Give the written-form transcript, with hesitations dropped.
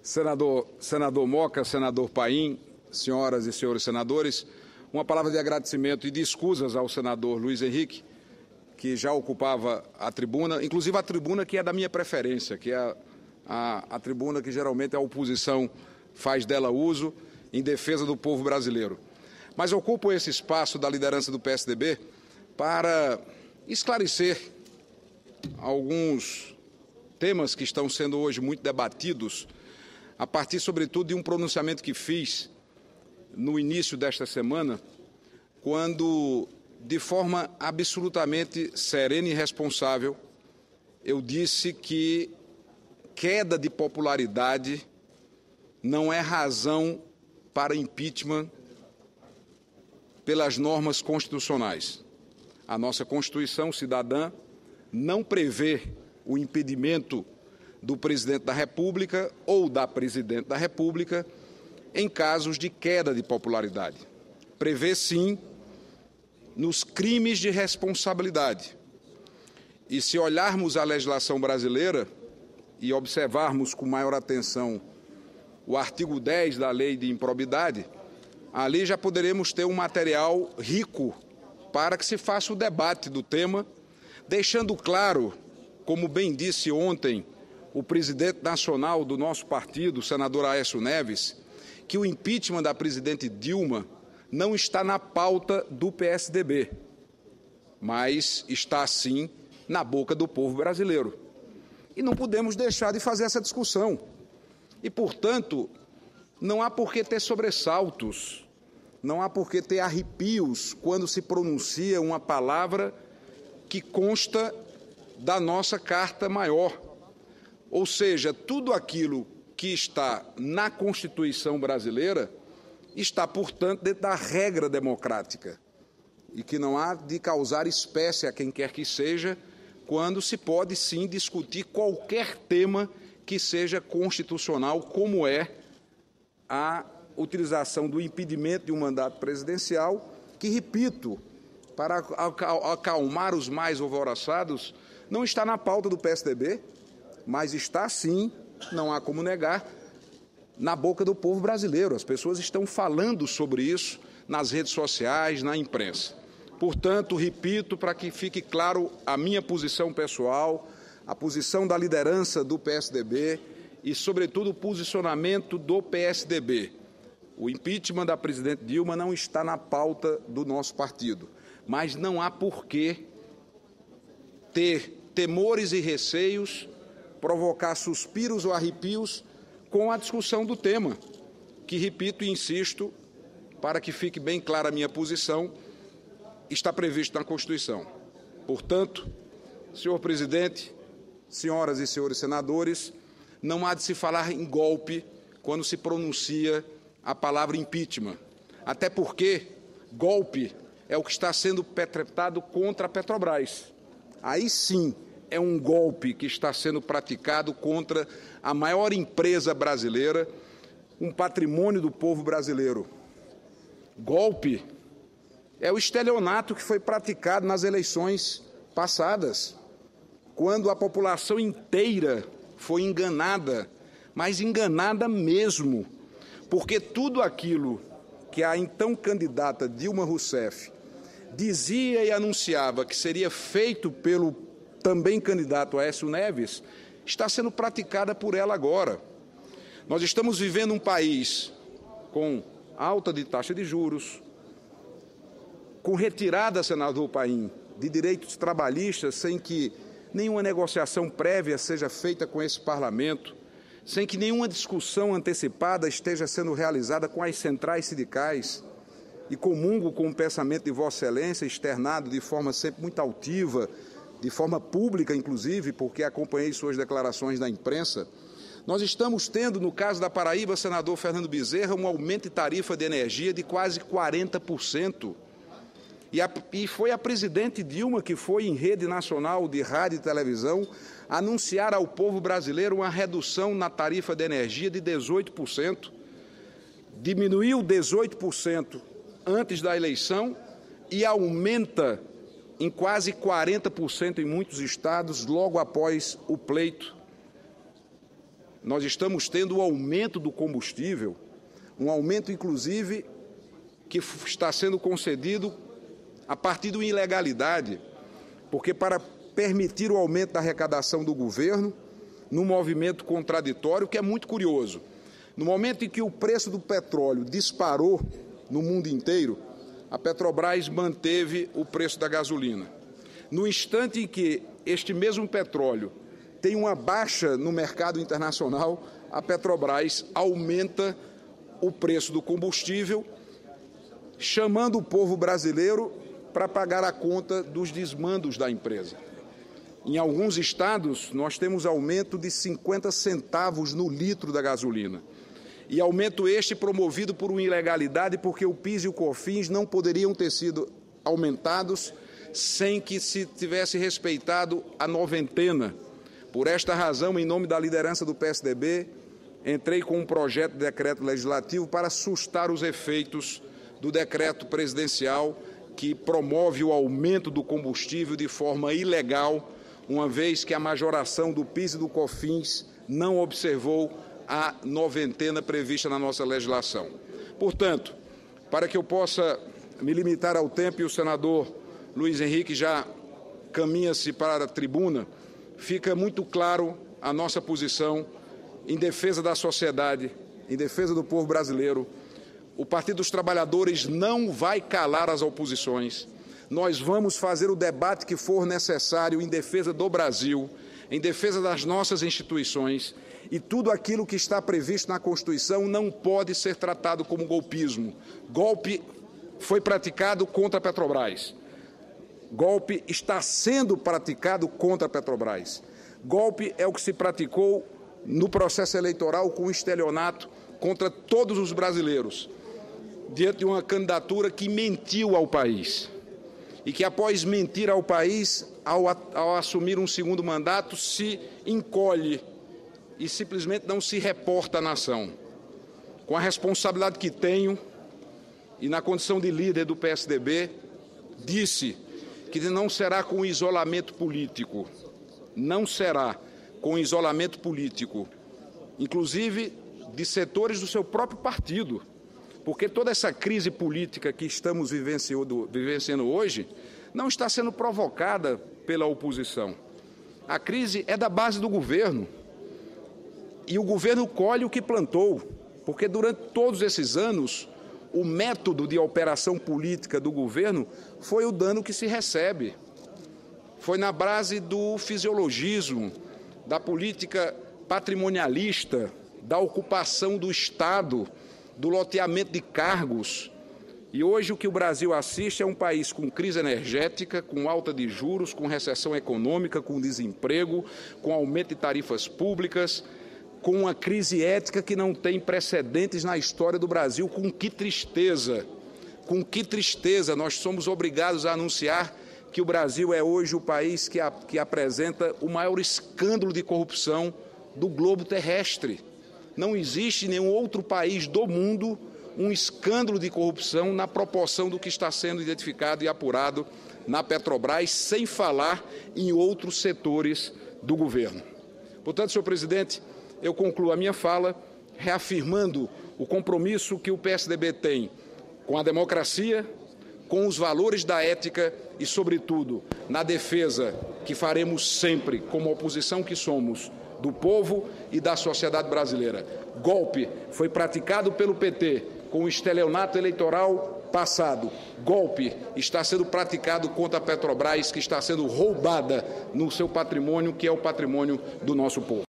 Senador Moca, senador Paim, senhoras e senhores senadores, uma palavra de agradecimento e de escusas ao senador Luiz Henrique, que já ocupava a tribuna, inclusive a tribuna que é da minha preferência, que é a tribuna que geralmente a oposição faz dela uso em defesa do povo brasileiro. Mas ocupo esse espaço da liderança do PSDB para esclarecer alguns temas que estão sendo hoje muito debatidos, a partir, sobretudo, de um pronunciamento que fiz no início desta semana, quando, de forma absolutamente serena e responsável, eu disse que queda de popularidade não é razão para impeachment pelas normas constitucionais. A nossa Constituição cidadã não prevê o impedimento do presidente da República ou da presidente da República em casos de queda de popularidade. Prevê, sim, nos crimes de responsabilidade. E se olharmos a legislação brasileira e observarmos com maior atenção o artigo 10 da Lei de Improbidade, ali já poderemos ter um material rico para que se faça o debate do tema, deixando claro, como bem disse ontem o presidente nacional do nosso partido, o senador Aécio Neves, que o impeachment da presidente Dilma não está na pauta do PSDB, mas está, sim, na boca do povo brasileiro. E não podemos deixar de fazer essa discussão. E, portanto, não há por que ter sobressaltos, não há por que ter arrepios quando se pronuncia uma palavra que consta da nossa Carta Maior. Ou seja, tudo aquilo que está na Constituição brasileira está, portanto, dentro da regra democrática e que não há de causar espécie a quem quer que seja quando se pode, sim, discutir qualquer tema que seja constitucional, como é a utilização do impedimento de um mandato presidencial, que, repito, para acalmar os mais alvoroçados, não está na pauta do PSDB, mas está, sim, não há como negar, na boca do povo brasileiro. As pessoas estão falando sobre isso nas redes sociais, na imprensa. Portanto, repito, para que fique claro a minha posição pessoal, a posição da liderança do PSDB e, sobretudo, o posicionamento do PSDB. O impeachment da presidente Dilma não está na pauta do nosso partido, mas não há por que ter temores e receios, provocar suspiros ou arrepios com a discussão do tema, que, repito e insisto, para que fique bem clara a minha posição, está previsto na Constituição. Portanto, senhor presidente, senhoras e senhores senadores, não há de se falar em golpe quando se pronuncia a palavra impeachment, até porque golpe é o que está sendo perpetrado contra a Petrobras. Aí sim é um golpe que está sendo praticado contra a maior empresa brasileira, um patrimônio do povo brasileiro. Golpe é o estelionato que foi praticado nas eleições passadas, quando a população inteira foi enganada, mas enganada mesmo, porque tudo aquilo que a então candidata Dilma Rousseff dizia e anunciava que seria feito pelo também candidato Aécio Neves, está sendo praticada por ela agora. Nós estamos vivendo um país com alta de taxa de juros, com retirada, senador Paim, de direitos trabalhistas sem que nenhuma negociação prévia seja feita com esse parlamento, sem que nenhuma discussão antecipada esteja sendo realizada com as centrais sindicais, e comungo com o pensamento de Vossa Excelência, externado de forma sempre muito altiva, de forma pública, inclusive, porque acompanhei suas declarações na imprensa. Nós estamos tendo, no caso da Paraíba, senador Fernando Bezerra, um aumento de tarifa de energia de quase 40%. E foi a presidente Dilma que foi em rede nacional de rádio e televisão anunciar ao povo brasileiro uma redução na tarifa de energia de 18%. Diminuiu 18% antes da eleição e aumenta em quase 40% em muitos estados logo após o pleito. nós estamos tendo o aumento do combustível, um aumento, inclusive, que está sendo concedido a partir de uma ilegalidade, porque para permitir o aumento da arrecadação do governo, num movimento contraditório, que é muito curioso. No momento em que o preço do petróleo disparou no mundo inteiro, a Petrobras manteve o preço da gasolina. No instante em que este mesmo petróleo tem uma baixa no mercado internacional, a Petrobras aumenta o preço do combustível, chamando o povo brasileiro para pagar a conta dos desmandos da empresa. Em alguns estados, nós temos aumento de 50 centavos no litro da gasolina. E aumento este promovido por uma ilegalidade, porque o PIS e o COFINS não poderiam ter sido aumentados sem que se tivesse respeitado a noventena. Por esta razão, em nome da liderança do PSDB, entrei com um projeto de decreto legislativo para sustar os efeitos do decreto presidencial que promove o aumento do combustível de forma ilegal, uma vez que a majoração do PIS e do COFINS não observou a noventena prevista na nossa legislação. Portanto, para que eu possa me limitar ao tempo, e o senador Luiz Henrique já caminha-se para a tribuna, fica muito claro a nossa posição em defesa da sociedade, em defesa do povo brasileiro. O Partido dos Trabalhadores não vai calar as oposições. Nós vamos fazer o debate que for necessário em defesa do Brasil, em defesa das nossas instituições, e tudo aquilo que está previsto na Constituição não pode ser tratado como golpismo. Golpe foi praticado contra a Petrobras. Golpe está sendo praticado contra a Petrobras. Golpe é o que se praticou no processo eleitoral com o estelionato contra todos os brasileiros, diante de uma candidatura que mentiu ao país e que, após mentir ao país, ao assumir um segundo mandato, se encolhe e simplesmente não se reporta à nação. Com a responsabilidade que tenho e na condição de líder do PSDB, disse que não será com isolamento político, não será com isolamento político, inclusive de setores do seu próprio partido, porque toda essa crise política que estamos vivenciando hoje não está sendo provocada pela oposição. A crise é da base do governo e o governo colhe o que plantou, porque durante todos esses anos o método de operação política do governo foi o dano que se recebe. Foi na base do fisiologismo, da política patrimonialista, da ocupação do Estado, do loteamento de cargos. E hoje o que o Brasil assiste é um país com crise energética, com alta de juros, com recessão econômica, com desemprego, com aumento de tarifas públicas, com uma crise ética que não tem precedentes na história do Brasil. Com que tristeza nós somos obrigados a anunciar que o Brasil é hoje o país que apresenta o maior escândalo de corrupção do globo terrestre. Não existe em nenhum outro país do mundo um escândalo de corrupção na proporção do que está sendo identificado e apurado na Petrobras, sem falar em outros setores do governo. Portanto, senhor presidente, eu concluo a minha fala reafirmando o compromisso que o PSDB tem com a democracia, com os valores da ética e, sobretudo, na defesa que faremos sempre, como oposição que somos, do povo e da sociedade brasileira. Golpe foi praticado pelo PT com o estelionato eleitoral passado. Golpe está sendo praticado contra a Petrobras, que está sendo roubada no seu patrimônio, que é o patrimônio do nosso povo.